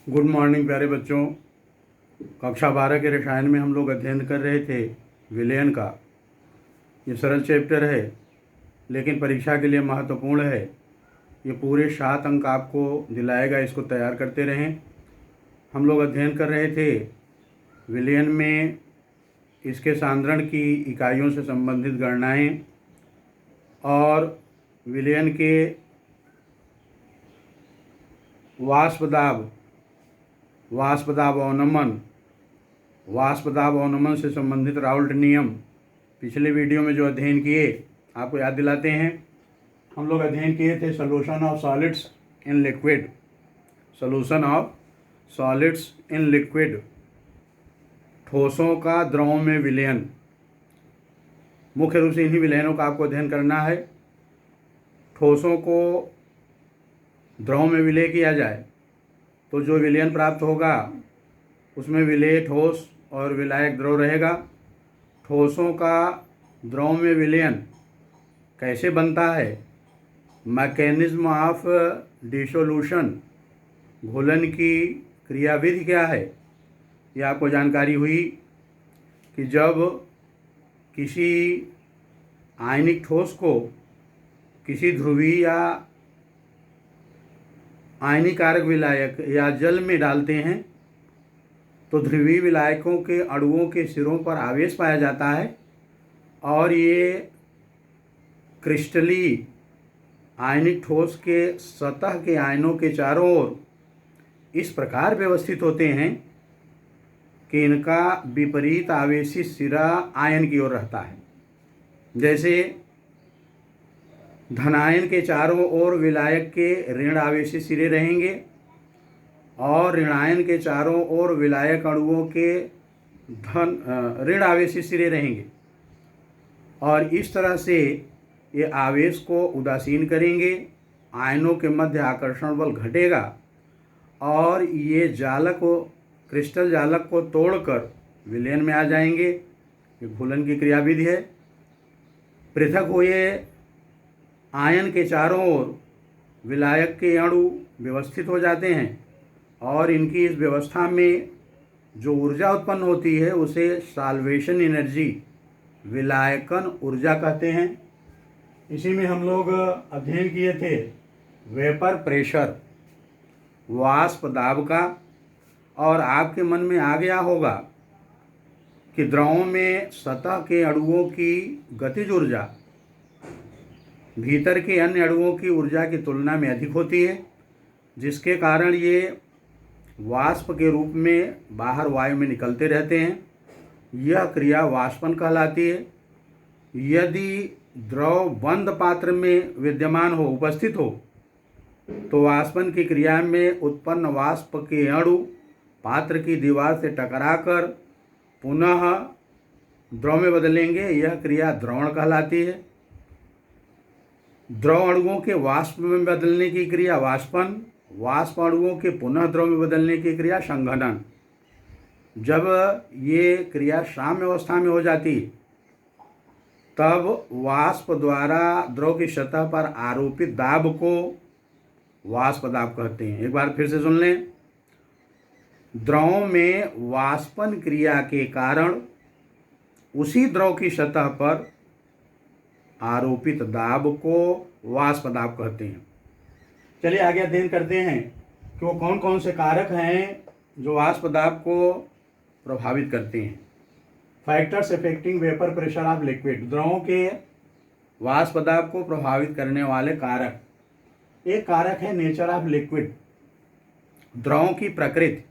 Good morning प्यारे बच्चों। कक्षा 12 के रसायन में हम लोग अध्ययन कर रहे थे विलयन का। ये सरल चैप्टर है लेकिन परीक्षा के लिए महत्वपूर्ण है। ये पूरे 7 अंक आपको दिलाएगा, इसको तैयार करते रहें। हम लोग अध्ययन कर रहे थे विलयन में इसके सांद्रण की इकाइयों से संबंधित गणनाएं और विलयन के वाष्प दाब अवनमन से संबंधित राउल्ट नियम पिछले वीडियो में जो अध्ययन किए आपको याद दिलाते हैं। हम लोग अध्ययन किए थे solution of solids in liquid, ठोसों का द्रवों में विलयन। मुख्य रूप से इन्हीं विलयनों का आपको अध्ययन करना है। ठोसों को द्रव में विलय किया जाए तो जो विलयन प्राप्त होगा उसमें विलेय ठोस और विलायक द्रव रहेगा। ठोसों का द्रव में विलयन कैसे बनता है, मैकेनिज्म ऑफ डिसोल्यूशन, घुलन की क्रियाविधि क्या है, ये आपको जानकारी हुई कि जब किसी आयनिक ठोस को किसी ध्रुवीय या आयनीकारक विलायक या जल में डालते हैं तो ध्रुवीय विलायकों के अणुओं के सिरों पर आवेश पाया जाता है और ये क्रिस्टली आयनिक ठोस के सतह के आयनों के चारों ओर इस प्रकार व्यवस्थित होते हैं कि इनका विपरीत आवेशित सिरा आयन की ओर रहता है। जैसे धनायन के चारों ओर विलायक के ऋण आवेशित सिरे रहेंगे और ऋणायन के चारों ओर विलायक अणुओं के ऋण आवेशित सिरे रहेंगे और इस तरह से ये आवेश को उदासीन करेंगे, आयनों के मध्य आकर्षण बल घटेगा और ये क्रिस्टल जालक को तोड़कर विलयन में आ जाएंगे। ये घुलन की क्रियाविधि है। पृथक हुए आयन के चारों ओर विलायक के अणु व्यवस्थित हो जाते हैं और इनकी इस व्यवस्था में जो ऊर्जा उत्पन्न होती है उसे साल्वेशन एनर्जी, विलायकन ऊर्जा कहते हैं। इसी में हम लोग अध्ययन किए थे वेपर प्रेशर, वाष्प दाब का, और आपके मन में आ गया होगा कि द्रवों में सतह के अणुओं की गतिज ऊर्जा भीतर के अन्य अणुओं की ऊर्जा की तुलना में अधिक होती है, जिसके कारण ये वाष्प के रूप में बाहर वायु में निकलते रहते हैं। यह क्रिया वाष्पन कहलाती है। यदि द्रव बंद पात्र में विद्यमान हो, उपस्थित हो, तो वाष्पन की क्रिया में उत्पन्न वाष्प के अणु पात्र की दीवार से टकराकर पुनः द्रव में बदलेंगे। यह क्रिया द्रवण कहलाती है। द्रव अणुओं के वाष्प में बदलने की क्रिया वाष्पन, वाष्प अणुओं के पुनः द्रव में बदलने की क्रिया संघनन। जब ये क्रिया साम्य अवस्था में हो जाती तब वाष्प द्वारा द्रव की सतह पर आरोपित दाब को वाष्प दाब कहते हैं। एक बार फिर से सुन लें। द्रव में वाष्पन क्रिया के कारण उसी द्रव की सतह पर आरोपित दाब को वाष्प दाब कहते हैं। चलिए आगे अध्ययन करते हैं कि वो कौन कौन से कारक हैं जो वाष्प दाब को प्रभावित करते हैं। Factors affecting vapour pressure of liquid, द्रवों के वाष्प दाब को प्रभावित करने वाले कारक। एक कारक है नेचर ऑफ लिक्विड, द्रवों की प्रकृति।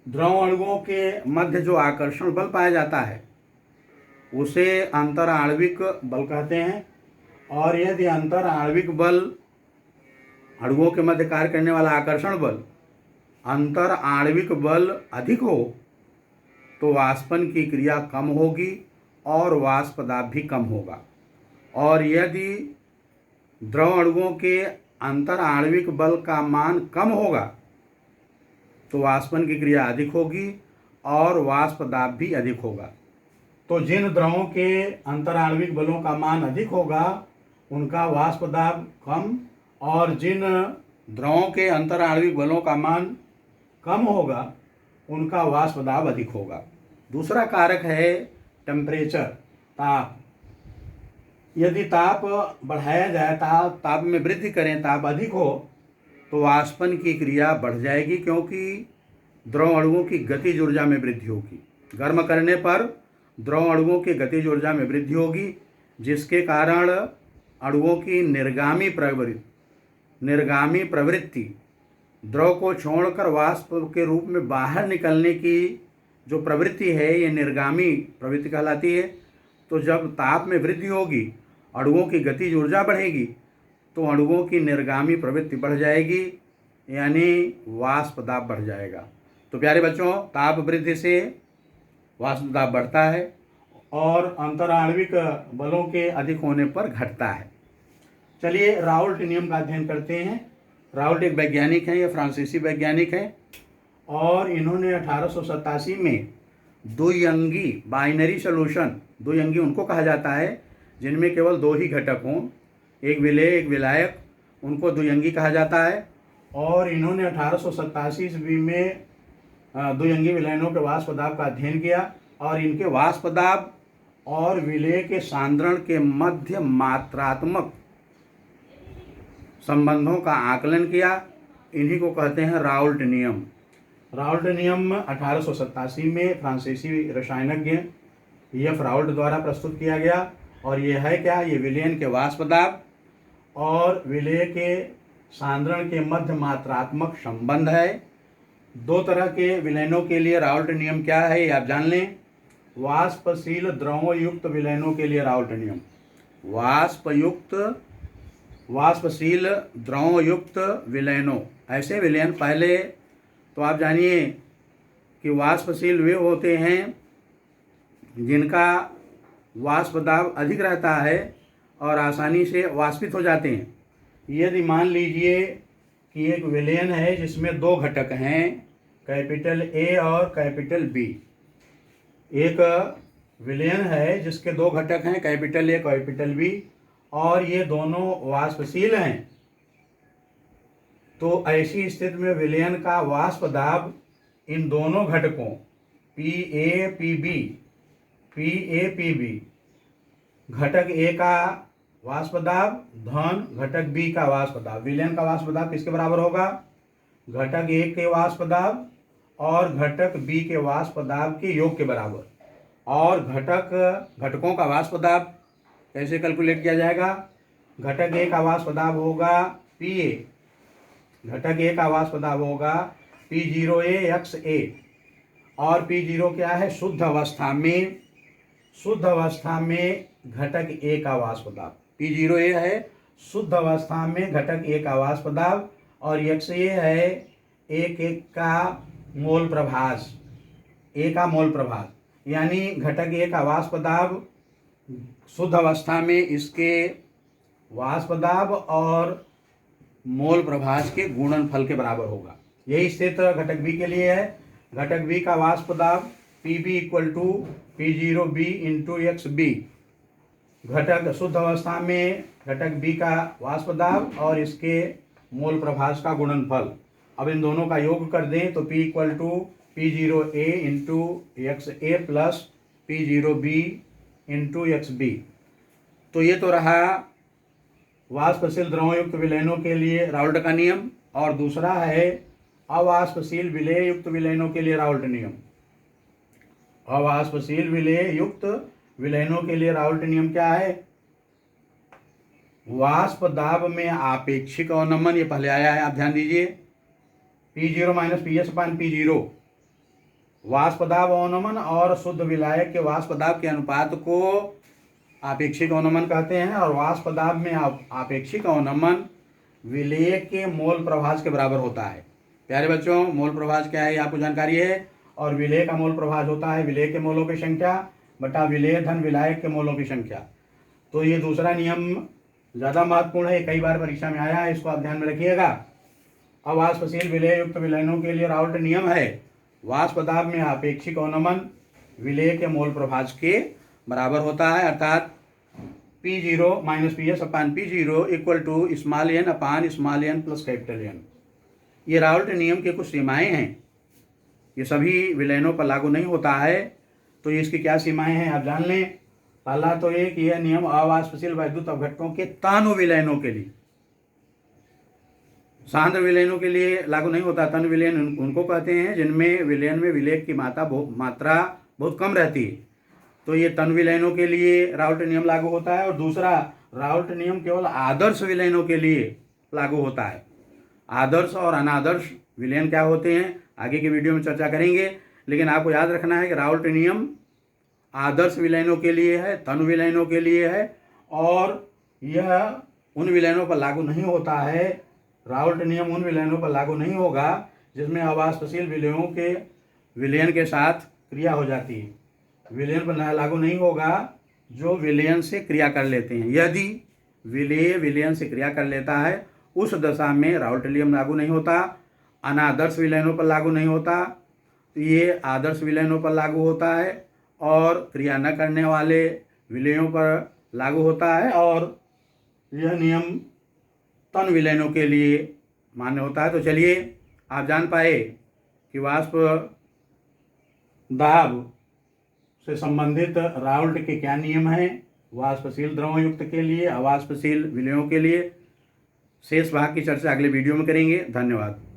द्रव अणुओं के मध्य जो आकर्षण बल पाया जाता है उसे अंतर आणविक बल कहते हैं, और यदि अंतर आणविक बल, अणुओं के मध्य कार्य करने वाला आकर्षण बल, अंतर आणविक बल अधिक हो तो वाष्पन की क्रिया कम होगी और वाष्प दाब भी कम होगा। और यदि द्रव अणुओं के अंतर आणविक बल का मान कम होगा तो वाष्पन की क्रिया अधिक होगी और वाष्प दाब भी अधिक होगा। तो जिन द्रवों के अंतर आणविक बलों का मान अधिक होगा उनका वाष्प दाब कम, और जिन द्रवों के अंतर आणविक बलों का मान कम होगा उनका वाष्प दाब अधिक होगा। दूसरा कारक है टेम्परेचर, ताप। यदि ताप बढ़ाया जाए, ताप में वृद्धि करें, ताप अधिक हो तो वाष्पन की क्रिया बढ़ जाएगी, क्योंकि द्रव अणुओं की गतिज ऊर्जा में वृद्धि होगी। गर्म करने पर द्रव अणुओं की गतिज ऊर्जा में वृद्धि होगी, जिसके कारण अणुओं की निर्गामी प्रवृत्ति, द्रव को छोड़कर वाष्प के रूप में बाहर निकलने की जो प्रवृत्ति है, ये निर्गामी प्रवृत्ति कहलाती है। तो जब ताप में वृद्धि होगी, अणुओं की गतिज ऊर्जा बढ़ेगी, तो अणुओं की निर्गामी प्रवृत्ति बढ़ जाएगी, यानी वाष्प दाब बढ़ जाएगा। तो प्यारे बच्चों, ताप वृद्धि से वाष्प दाब बढ़ता है और अंतराण्विक बलों के अधिक होने पर घटता है। चलिए राउल्ट नियम का अध्ययन करते हैं। राउल्ट एक वैज्ञानिक हैं, ये फ्रांसीसी वैज्ञानिक हैं, और इन्होंने 1887 में द्विअंगी बाइनरी सॉल्यूशन, द्विअंगी उनको कहा जाता है जिनमें केवल दो ही घटक हों, एक विलेय एक विलायक, उनको द्विअंगी कहा जाता है। और इन्होंने 1887 ईस्वी में द्विअंगी विलयनों के वाष्प दाब का अध्ययन किया और इनके वाष्प दाब और विलेय के सांद्रण के मध्य मात्रात्मक संबंधों का आकलन किया। इन्हीं को कहते हैं राउल्ट नियम। राउल्ट नियम 1887 में फ्रांसीसी रसायनज्ञ EF राउल्ट द्वारा प्रस्तुत किया गया। और ये है क्या? ये विलयन के वाष्प दाब और विलेय के सांद्रण के मध्य मात्रात्मक संबंध है। दो तरह के विलयनों के लिए राउल्ट नियम क्या है, ये आप जान लें। वाष्पशील द्रवों युक्त विलयनों के लिए राउल्ट नियम, वाष्पशील द्रवों युक्त विलयनों, ऐसे विलयन। पहले तो आप जानिए कि वाष्पशील वे होते हैं जिनका वाष्प दाब अधिक रहता है और आसानी से वाष्पित हो जाते हैं। यदि मान लीजिए कि एक विलयन है जिसमें दो घटक हैं, कैपिटल A और कैपिटल B। एक विलयन है जिसके दो घटक हैं, कैपिटल A कैपिटल B, और ये दोनों वाष्पशील हैं। तो ऐसी स्थिति में विलयन का वाष्प दाब इन दोनों घटकों PA/PB, घटक A का वाष्प दाब धन घटक B का वाष्प दाब, विलयन का वाष्प दाब किसके बराबर होगा? घटक A के वाष्प दाब और घटक B के वाष्प दाब के योग के बराबर। और घटकों का वाष्प दाब कैसे कैलकुलेट किया जाएगा? घटक A का वाष्प दाब होगा PA, घटक A का वाष्प दाब होगा P0A/A, और P0 क्या है? शुद्ध अवस्था में घटक A का वाष्प दाब। P0A है शुद्ध अवस्था में घटक A का वाष्प दाब, और XA है A का मोल प्रभास, A का मोल प्रभास, यानी घटक A का वाष्प दाब शुद्ध अवस्था में इसके वाष्प दाब और मोल प्रभास के गुणनफल के बराबर होगा। यही स्थिति घटक B के लिए है। घटक B का वाष्प दाब PB = P0B × XB, घटक शुद्ध अवस्था में घटक B का वाष्प दाब और इसके मोल प्रभास का गुणनफल। अब इन दोनों का योग कर दें तो P = P0A × XA + P0B × XB। तो ये तो रहा वाष्पशील द्रवों युक्त विलयनों के लिए राउल्ट का नियम। और दूसरा है अवाष्पशील विलेय युक्त विलयनों के लिए राउल्ट नियम। अवाष्पशील विलेय युक्त विलयनों के लिए राउल्ट नियम क्या है? वाष्प दाब में आपेक्षिक अवनमन, ये पहले आया है, आप ध्यान दीजिए। P0 - PS/P0 वाष्प दाब अवनमन और शुद्ध विलायक के वाष्प दाब के अनुपात को आपेक्षिक अवनमन कहते हैं। और वाष्प दाब में आपेक्षिक अवनमन विलेय के मोल प्रभास के बराबर होता है। प्यारे बच्चों, मोल प्रभास क्या है, आपको जानकारी है। और विलेय का मोल प्रभास होता है विलेय के मोलों की संख्या बटा विलेय धन विलायक के मोलों की संख्या। तो ये दूसरा नियम ज़्यादा महत्वपूर्ण है, कई बार परीक्षा में आया है, इसको आप ध्यान में रखिएगा। अवाष्पशील विलेय युक्त विलयनों के लिए राउल्ट नियम है वाष्प दाब में आपेक्षिक अवनमन विलेय के मोल प्रभास के बराबर होता है, अर्थात P0 - PS/P0 = n/n + N। ये राउल्ट नियम के कुछ सीमाएं हैं। ये सभी विलयनों पर लागू नहीं होता है। तो इसकी क्या सीमाएं हैं आप जान लें। पहला तो एक यह नियम अवाष्पशील वैद्युत अपघटकों के तनु विलयनों के लिए, सांद्र विलयनों के लिए लागू नहीं होता। तनु विलयन उनको कहते हैं जिनमें विलयन में विलेय की मात्रा बहुत कम रहती है। तो ये तनु विलयनों के लिए राउल्ट नियम लागू होता है। और दूसरा, राउल्ट नियम केवल आदर्श विलयनों के लिए लागू होता है। आदर्श और अनादर्श विलयन क्या होते हैं आगे के वीडियो में चर्चा करेंगे, लेकिन आपको याद रखना है कि राउल्ट नियम आदर्श विलयनों के लिए है, तनु विलयनों के लिए है, और यह उन विलयनों पर लागू नहीं होता है। राउल्ट नियम उन विलयनों पर लागू नहीं होगा जिसमें अवाष्पशील विलयों के विलयन के साथ क्रिया हो जाती है। विलयन पर लागू नहीं होगा जो विलयन से क्रिया कर लेते हैं। यदि विलेय विलयन से क्रिया कर लेता है उस दशा में राउल्ट नियम लागू नहीं होता। अनादर्श विलयनों पर लागू नहीं होता, ये आदर्श विलयनों पर लागू होता है और क्रिया न करने वाले विलयों पर लागू होता है। और यह नियम तन विलयनों के लिए मान्य होता है। तो चलिए आप जान पाए कि वाष्प दाब से संबंधित राउल्ट के क्या नियम हैं वाष्पशील द्रव युक्त के लिए, अवाष्पशील विलयों के लिए। शेष भाग की चर्चा अगले वीडियो में करेंगे। धन्यवाद।